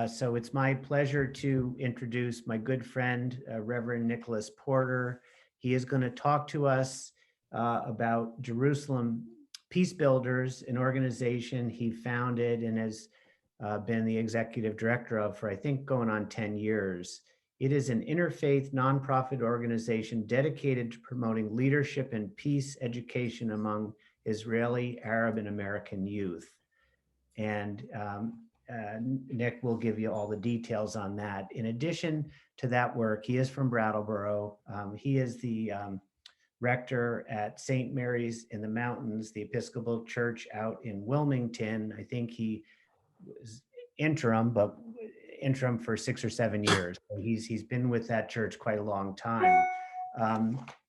So it's my pleasure to introduce my good friend, Reverend Nicholas Porter. He is going to talk to us about Jerusalem Peace Builders, an organization he founded and has been the executive director of for, I think, going on 10 years. It is an interfaith nonprofit organization dedicated to promoting leadership and peace education among Israeli, Arab, and American youth. And Nick will give you all the details on that. In addition to that work, he is from Brattleboro. He is the rector at St. Mary's in the Mountains, the Episcopal Church out in Wilmington. I think he was interim for 6 or 7 years. So he's been with that church quite a long time.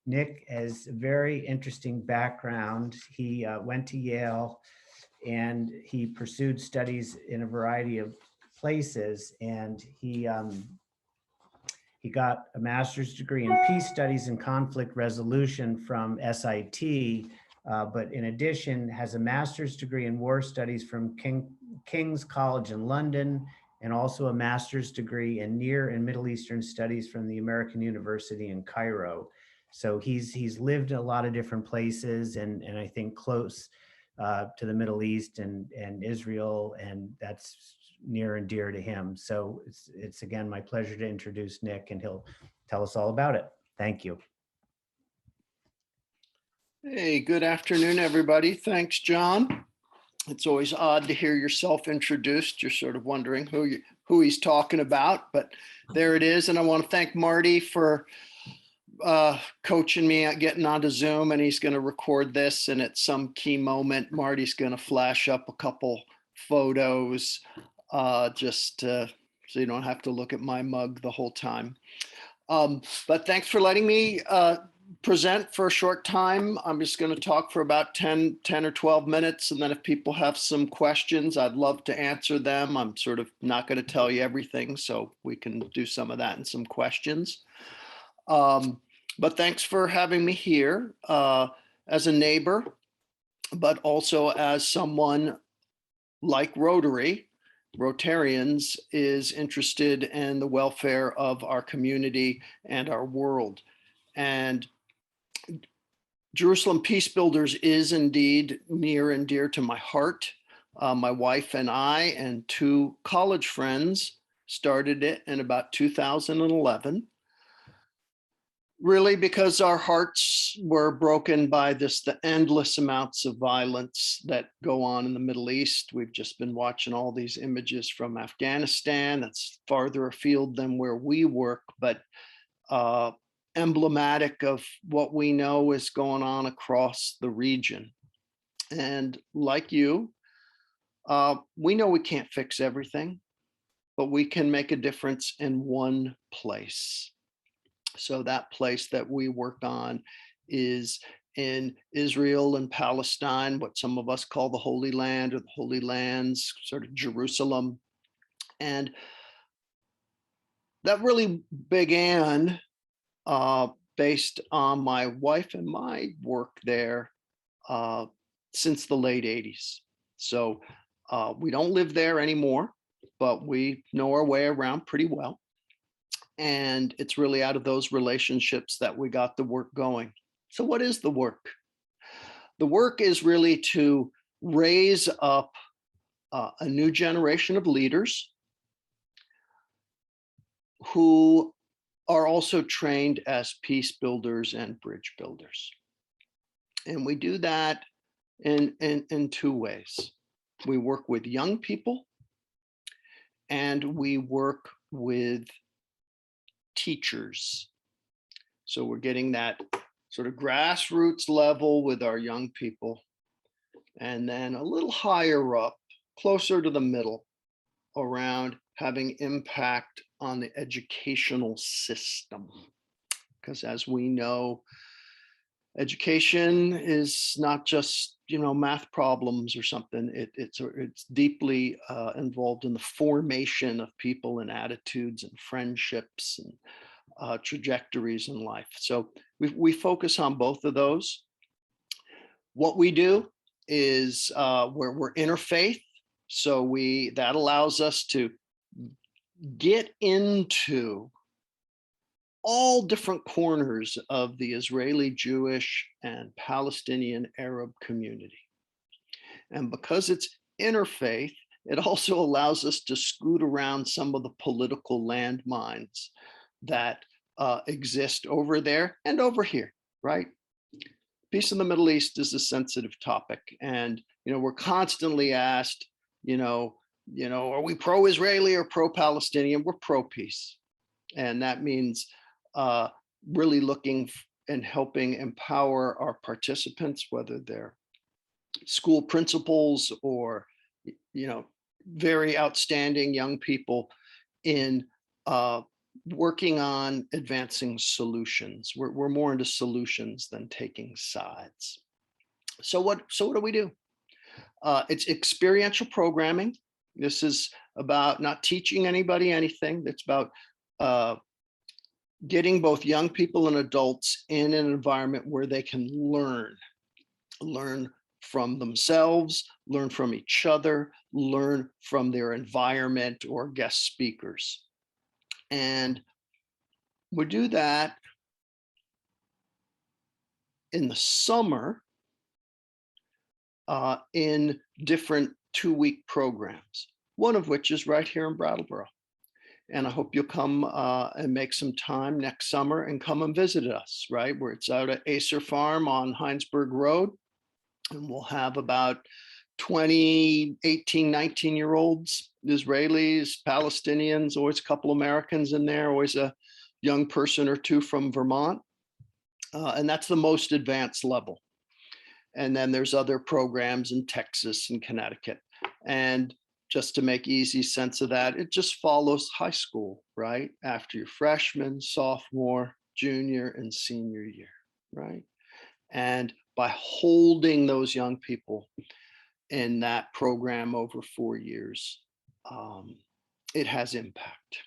Nick has a very interesting background. He went to Yale and he pursued studies in a variety of places, and he got a master's degree in peace studies and conflict resolution from SIT, but in addition has a master's degree in war studies from King's College in London, and also a master's degree in Near and Middle Eastern studies from the American University in Cairo. So he's lived in a lot of different places, and I think close to the Middle East and Israel, and that's near and dear to him. So it's again my pleasure to introduce Nick, and he'll tell us all about it. Thank you. Hey, good afternoon, everybody. Thanks, John. It's always odd to hear yourself introduced. You're sort of wondering who he's talking about, but there it is. And I want to thank Marty for coaching me at getting onto Zoom, and he's going to record this, and at some key moment Marty's going to flash up a couple photos just so you don't have to look at my mug the whole time. But thanks for letting me present for a short time. I'm just going to talk for about 10 or 12 minutes, and then if people have some questions, I'd love to answer them. I'm sort of not going to tell you everything, so we can do some of that and some questions. But thanks for having me here as a neighbor, but also as someone like Rotarians is interested in the welfare of our community and our world. And Jerusalem Peace Builders is indeed near and dear to my heart. My wife and I and 2 college friends started it in about 2011. Really because our hearts were broken by the endless amounts of violence that go on in the Middle East. We've just been watching all these images from Afghanistan. That's farther afield than where we work, but emblematic of what we know is going on across the region. And like you, we know we can't fix everything, but we can make a difference in one place. So that place that we work on is in Israel and Palestine, what some of us call the Holy Land or the Holy Lands, sort of Jerusalem. And that really began based on my wife and my work there since the late 80s. So we don't live there anymore, but we know our way around pretty well. And it's really out of those relationships that we got the work going. So what is the work? The work is really to raise up a new generation of leaders who are also trained as peace builders and bridge builders. And we do that in 2 ways. We work with young people, and we work with teachers. So we're getting that sort of grassroots level with our young people, and then a little higher up, closer to the middle, around having impact on the educational system. Because as we know, education is not just, math problems or something. It's deeply involved in the formation of people and attitudes and friendships and trajectories in life. So we focus on both of those. What we do is we're interfaith. So that allows us to get into all different corners of the Israeli Jewish and Palestinian Arab community. And because it's interfaith, it also allows us to scoot around some of the political landmines that exist over there and over here, right? Peace in the Middle East is a sensitive topic. And, we're constantly asked, are we pro-Israeli or pro-Palestinian? We're pro-peace. And that means really looking and helping empower our participants, whether they're school principals or, very outstanding young people in working on advancing solutions. We're more into solutions than taking sides. So what do we do? It's experiential programming. This is about not teaching anybody anything. It's about getting both young people and adults in an environment where they can learn from themselves, learn from each other, learn from their environment or guest speakers. And we do that in the summer in different 2-week programs, one of which is right here in Brattleboro. And I hope you'll come and make some time next summer and come and visit us, right? Where it's out at Acer Farm on Heinsberg Road. And we'll have about 20, 18, 19-year-olds, Israelis, Palestinians, always a couple Americans in there, always a young person or two from Vermont. And that's the most advanced level. And then there's other programs in Texas and Connecticut. And just to make easy sense of that, it just follows high school, right? After your freshman, sophomore, junior, and senior year, right? And by holding those young people in that program over 4 years, it has impact.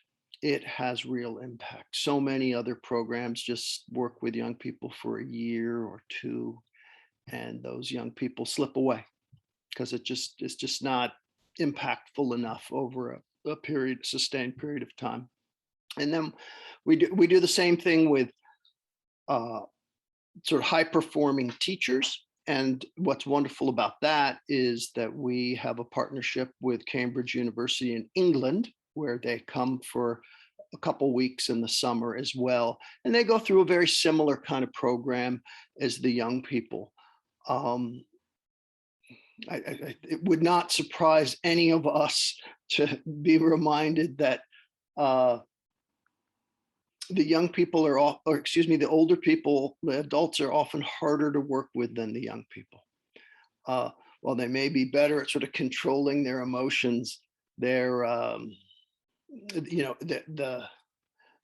It has real impact. So many other programs just work with young people for a year or two, and those young people slip away because it's just not impactful enough over a sustained period of time. And then we do the same thing with sort of high performing teachers. And what's wonderful about that is that we have a partnership with Cambridge University in England, where they come for a couple weeks in the summer as well. And they go through a very similar kind of program as the young people. It would not surprise any of us to be reminded that the young people are all, or excuse me, the older people, the adults are often harder to work with than the young people. While they may be better at sort of controlling their emotions, they're,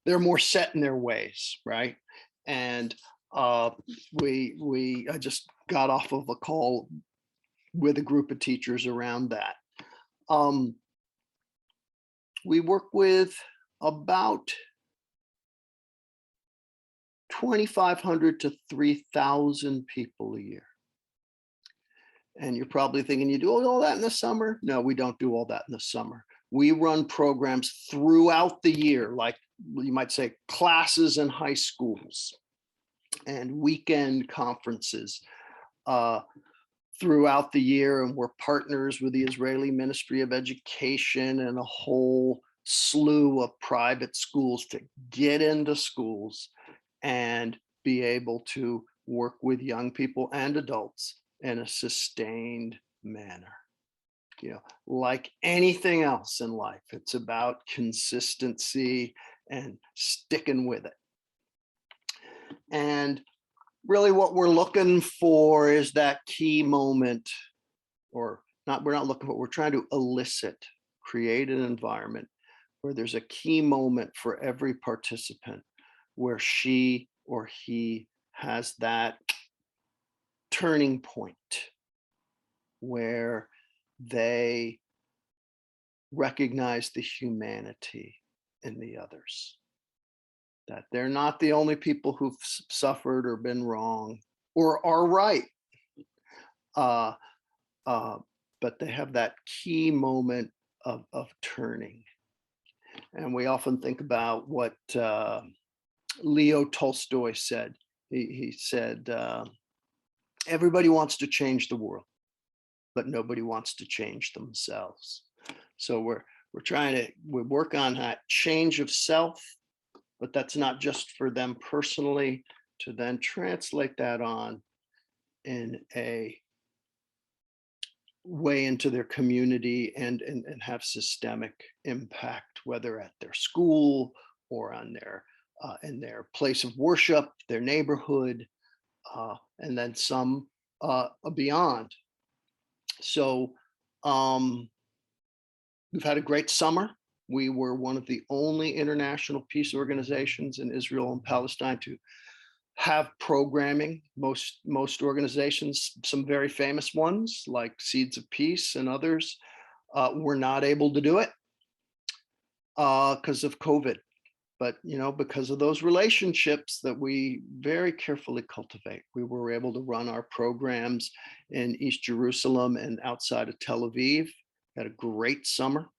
they're more set in their ways, right? And I just got off of a call with a group of teachers around that. We work with about 2,500 to 3,000 people a year. And you're probably thinking, you do all that in the summer? No, we don't do all that in the summer. We run programs throughout the year, like you might say classes in high schools and weekend conferences throughout the year. And we're partners with the Israeli Ministry of Education and a whole slew of private schools to get into schools and be able to work with young people and adults in a sustained manner. Like anything else in life, it's about consistency and sticking with it. And really what we're looking for is that key moment, or not, we're not looking for, we're trying to elicit, create an environment where there's a key moment for every participant where she or he has that turning point where they recognize the humanity in the others, that they're not the only people who've suffered or been wrong or are right, but they have that key moment of turning. And we often think about what Leo Tolstoy said. He said, everybody wants to change the world, but nobody wants to change themselves. So we work on that change of self, but that's not just for them personally, to then translate that on in a way into their community and have systemic impact, whether at their school or on their in their place of worship, their neighborhood, and then some beyond. So we've had a great summer. We were one of the only international peace organizations in Israel and Palestine to have programming. Most organizations, some very famous ones like Seeds of Peace and others, were not able to do it because of COVID. But because of those relationships that we very carefully cultivate, we were able to run our programs in East Jerusalem and outside of Tel Aviv. Had a great summer.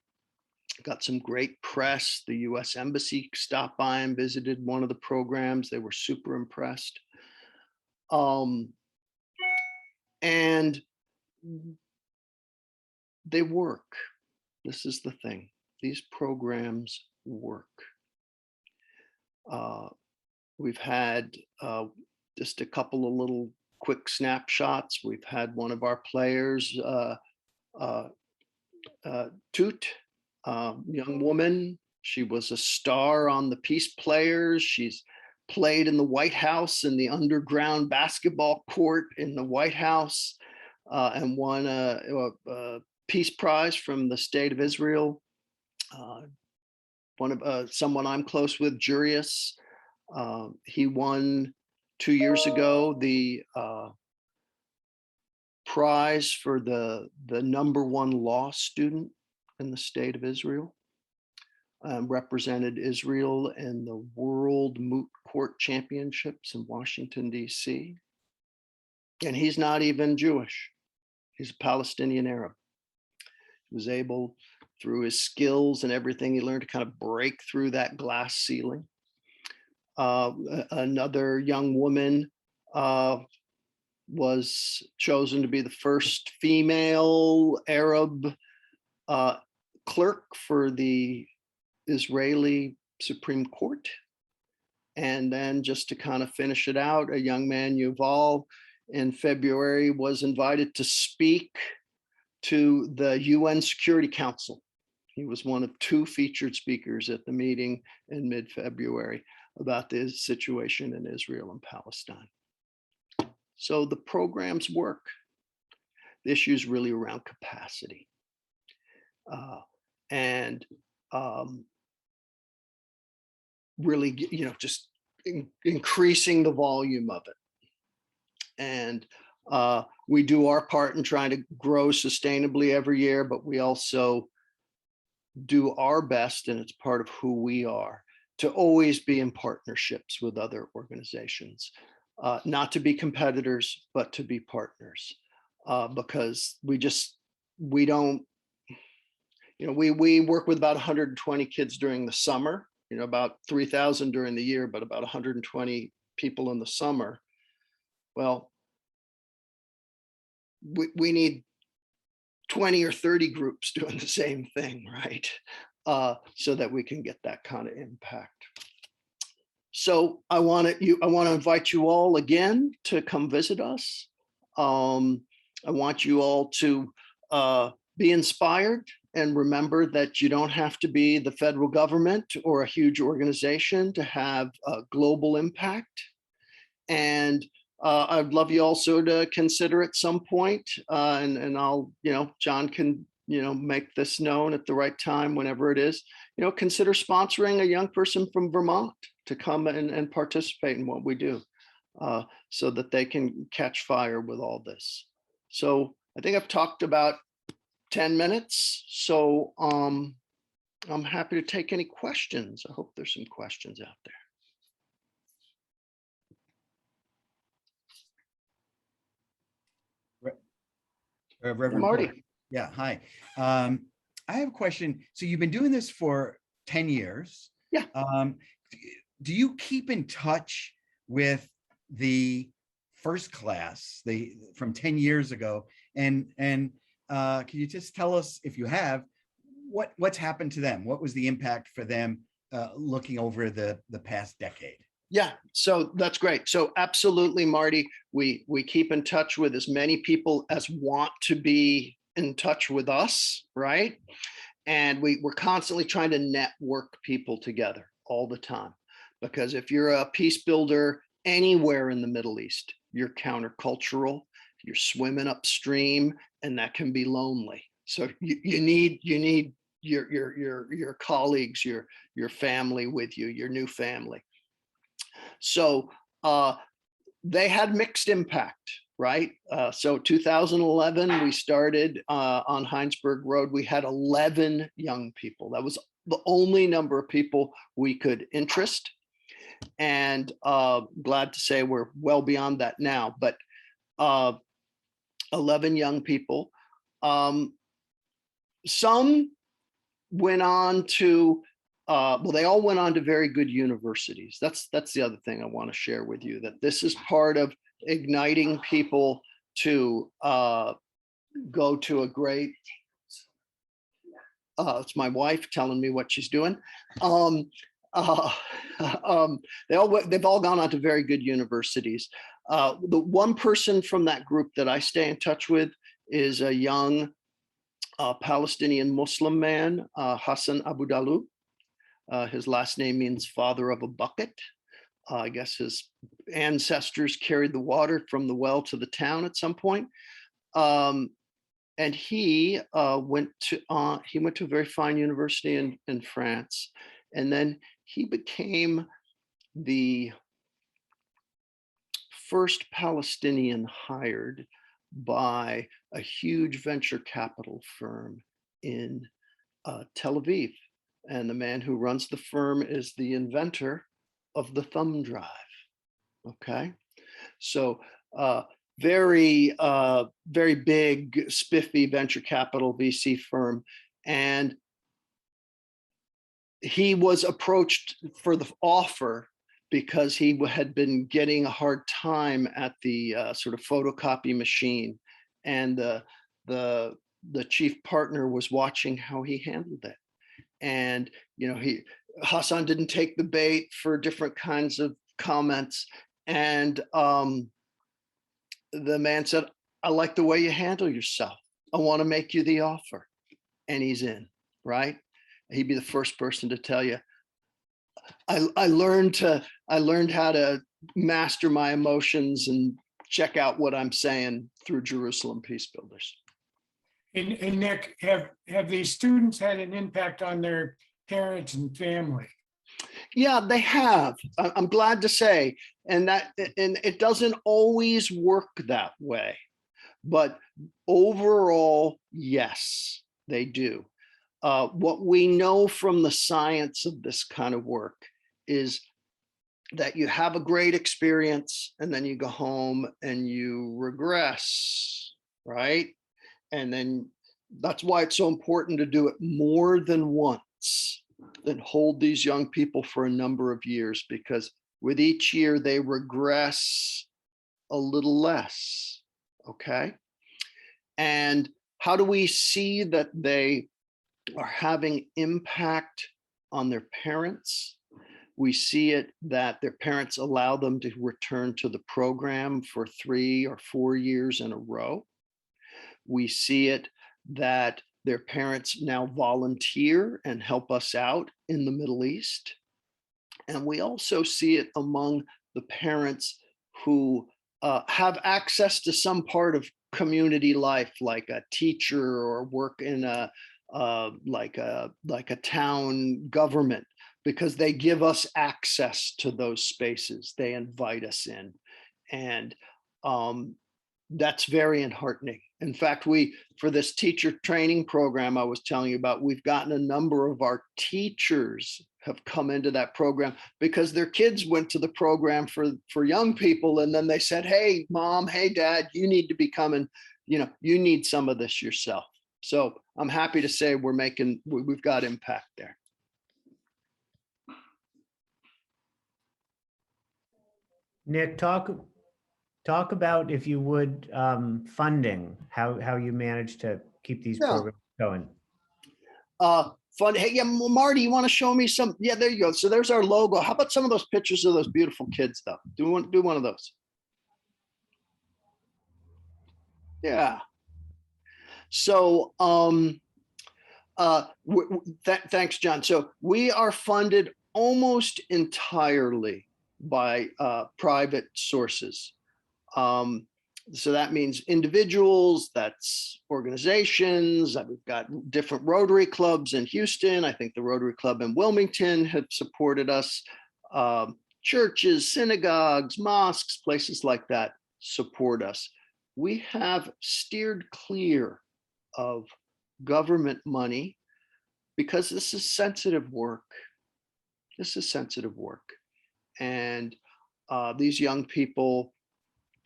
Got some great press. The US Embassy stopped by and visited one of the programs. They were super impressed. And they work. This is the thing. These programs work. We've had just a couple of little quick snapshots. We've had one of our players, Toot, young woman. She was a star on the Peace Players. She's played in the White House in the underground basketball court in the White House, and won a Peace Prize from the State of Israel. One of someone I'm close with, Jurius, he won 2 years ago the prize for the #1 law student in the State of Israel. Represented Israel in the World Moot Court Championships in Washington, D.C. And he's not even Jewish. He's a Palestinian Arab. He was able, through his skills and everything he learned, to kind of break through that glass ceiling. Another young woman was chosen to be the first female Arab clerk for the Israeli Supreme Court. And then just to kind of finish it out, a young man, Yuval, in February was invited to speak to the UN Security Council. He was one of 2 featured speakers at the meeting in mid-February about the situation in Israel and Palestine. So the programs work. The issue is really around capacity. And really, just increasing the volume of it. And we do our part in trying to grow sustainably every year, but we also do our best, and it's part of who we are, to always be in partnerships with other organizations, not to be competitors, but to be partners, because we don't, we work with about 120 kids during the summer, about 3,000 during the year, but about 120 people in the summer. Well, we need 20 or 30 groups doing the same thing, right? So that we can get that kind of impact. So I want to invite you all again to come visit us. I want you all to be inspired and remember that you don't have to be the federal government or a huge organization to have a global impact. And I'd love you also to consider at some point, and I'll, John can, make this known at the right time, whenever it is, consider sponsoring a young person from Vermont to come and participate in what we do, so that they can catch fire with all this. So I think I've talked about 10 minutes. So I'm happy to take any questions. I hope there's some questions out there. Reverend Marty. Paul. Yeah, hi. I have a question. So you've been doing this for 10 years. Yeah. Do you keep in touch with the first class, from 10 years ago? And can you just tell us, if you have, what's happened to them? What was the impact for them looking over the past decade? Yeah, so that's great. So absolutely, Marty, we keep in touch with as many people as want to be in touch with us, right? And we're constantly trying to network people together all the time. Because if you're a peace builder anywhere in the Middle East, you're countercultural, you're swimming upstream, and that can be lonely. So you need your colleagues, your family with you, your new family. So they had mixed impact, right? So 2011, we started on Heinsberg Road. We had 11 young people. That was the only number of people we could interest. And glad to say we're well beyond that now, but 11 young people. Some went on to, well, they all went on to very good universities. That's the other thing I want to share with you, that this is part of igniting people to go to a great, it's my wife telling me what she's doing. They've all gone on to very good universities. The one person from that group that I stay in touch with is a young Palestinian Muslim man, Hassan Abu Dalu. His last name means father of a bucket. I guess his ancestors carried the water from the well to the town at some point. And he went to a very fine university in France. And then he became the first Palestinian hired by a huge venture capital firm in Tel Aviv. And the man who runs the firm is the inventor of the thumb drive. Okay. So very big, spiffy venture capital VC firm. And he was approached for the offer because he had been getting a hard time at the sort of photocopy machine. And the chief partner was watching how he handled it. And, you know, Hassan didn't take the bait for different kinds of comments. And the man said, I like the way you handle yourself. I want to make you the offer. And he's in, right? He'd be the first person to tell you, I learned how to master my emotions and check out what I'm saying through Jerusalem Peace Builders. And Nick, have these students had an impact on their parents and family? Yeah, they have. I'm glad to say, and it doesn't always work that way, but overall, yes, they do. What we know from the science of this kind of work is that you have a great experience and then you go home and you regress, right? And then that's why it's so important to do it more than once, and hold these young people for a number of years, because with each year they regress a little less, okay? And how do we see that they are having impact on their parents? We see it that their parents allow them to return to the program for 3 or 4 years in a row. We see it that their parents now volunteer and help us out in the Middle East. And we also see it among the parents who have access to some part of community life, like a teacher or work in like a town government, because they give us access to those spaces. They invite us in. And that's very enheartening. In fact, for this teacher training program I was telling you about, we've gotten a number of our teachers have come into that program because their kids went to the program for young people. And then they said, hey, mom, hey, dad, you need to be coming, you need some of this yourself. So I'm happy to say we've got impact there. Nick, talk about, if you would, funding, how you manage to keep these Yeah. programs going. Fun. Hey, yeah, Marty, you want to show me some? Yeah, there you go. So there's our logo. How about some of those pictures of those beautiful kids though? Do one of those. Yeah. So, thanks, John. So we are funded almost entirely by private sources. So that means individuals, that's organizations. We've got different Rotary clubs in Houston. I think the Rotary Club in Wilmington have supported us. Churches, synagogues, mosques, places like that support us. We have steered clear of government money because this is sensitive work. This is sensitive work. And these young people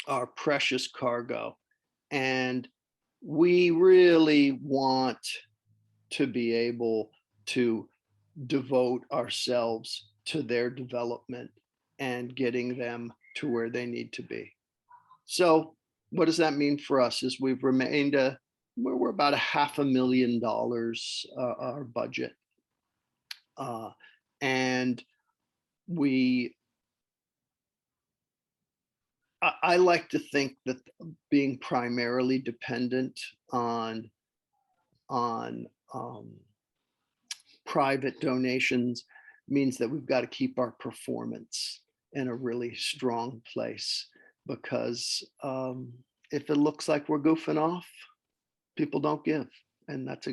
are precious cargo. And we really want to be able to devote ourselves to their development and getting them to where they need to be. So what does that mean for us is we've remained we're about $500,000 our budget. And I like to think that being primarily dependent on private donations means that we've got to keep our performance in a really strong place, because if it looks like we're goofing off, people don't give. And that's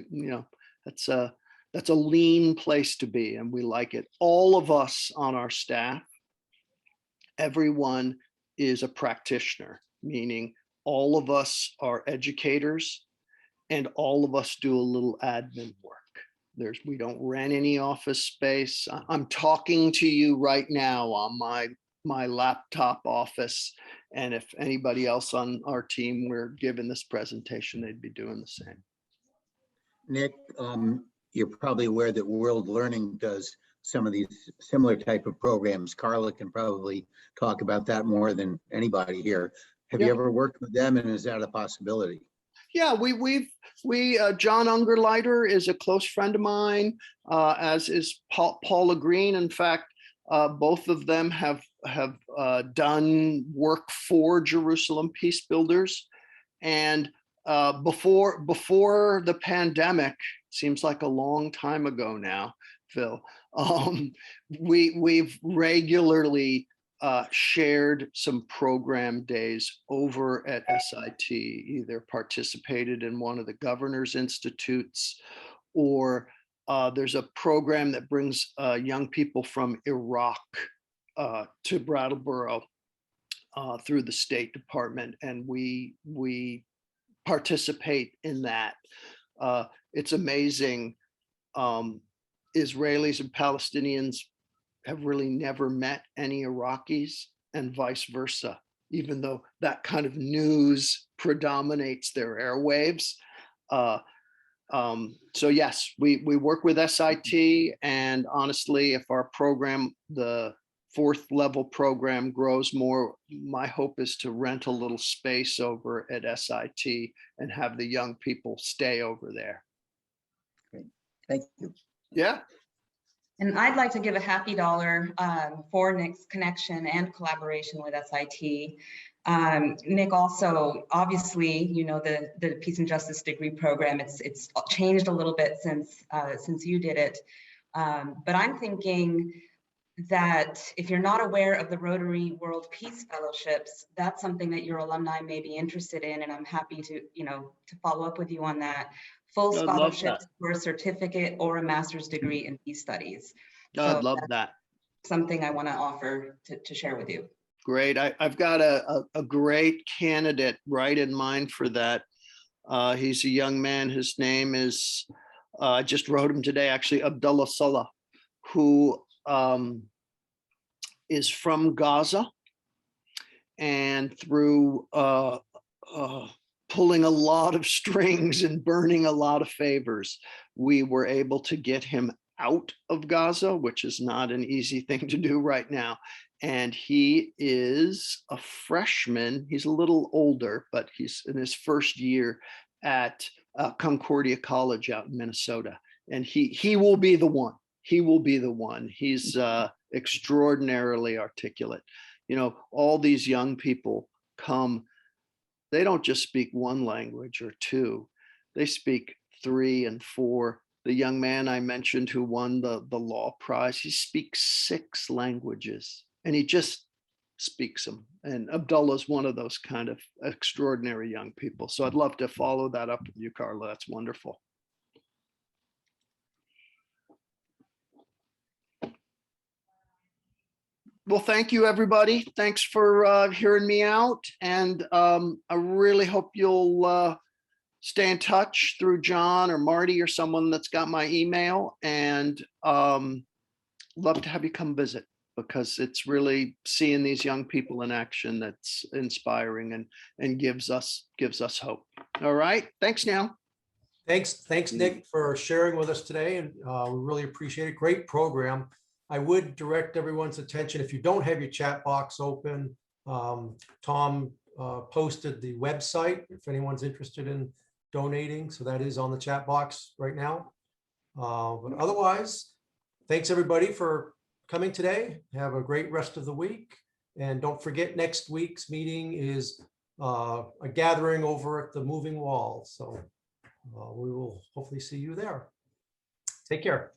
a lean place to be, and we like it. All of us on our staff, everyone is a practitioner, meaning all of us are educators and all of us do a little admin work. We don't rent any office space. I'm talking to you right now on my laptop office. And if anybody else on our team were given this presentation, they'd be doing the same. Nick, you're probably aware that World Learning does some of these similar type of programs. Carla can probably talk about that more than anybody here. Have you ever worked with them, and is that a possibility? Yeah, John Ungerleider is a close friend of mine, as is Paula Green. In fact, both of them have done work for Jerusalem Peace Builders. And before the pandemic, seems like a long time ago now, Phil, we've regularly shared some program days over at SIT, either participated in one of the Governor's Institutes, or there's a program that brings young people from Iraq to Brattleboro through the State Department, and we participate in that. It's amazing. Israelis and Palestinians have really never met any Iraqis, and vice versa, even though that kind of news predominates their airwaves. So yes, we work with SIT, and honestly, if our program, the 4th level program, grows more, my hope is to rent a little space over at SIT and have the young people stay over there. Great. Thank you. Yeah. And I'd like to give a happy dollar for Nick's connection and collaboration with SIT. Nick also, obviously, you know, the Peace and Justice degree program, it's changed a little bit since you did it. But I'm thinking that if you're not aware of the Rotary World Peace Fellowships, that's something that your alumni may be interested in, and I'm happy to, to follow up with you on that. Full scholarships for a certificate or a master's degree in peace studies. I'd love that. Something I want to offer to share with you. Great. I've got a great candidate right in mind for that. He's a young man. His name is, I just wrote him today, actually, Abdullah Salah, who is from Gaza, and through pulling a lot of strings and burning a lot of favors, we were able to get him out of Gaza, which is not an easy thing to do right now. And he is a freshman. He's a little older, but he's in his first year at Concordia College out in Minnesota. And he will be the one. He will be the one. He's extraordinarily articulate. You know, all these young people come, they don't just speak one language or two, they speak 3 and 4. The young man I mentioned who won the law prize, he speaks 6 languages and he just speaks them. And Abdullah is one of those kind of extraordinary young people. So I'd love to follow that up with you, Carla. That's wonderful. Well, thank you, everybody. Thanks for hearing me out. And I really hope you'll stay in touch through John or Marty or someone that's got my email, and love to have you come visit, because it's really seeing these young people in action that's inspiring and gives us hope. All right. Thanks, Neil. Thanks, Nick, for sharing with us today, and we really appreciate it. Great program. I would direct everyone's attention, if you don't have your chat box open, Tom posted the website if anyone's interested in donating. So that is on the chat box right now. But otherwise, thanks everybody for coming today. Have a great rest of the week. And don't forget, next week's meeting is a gathering over at the Moving Wall. So we will hopefully see you there. Take care.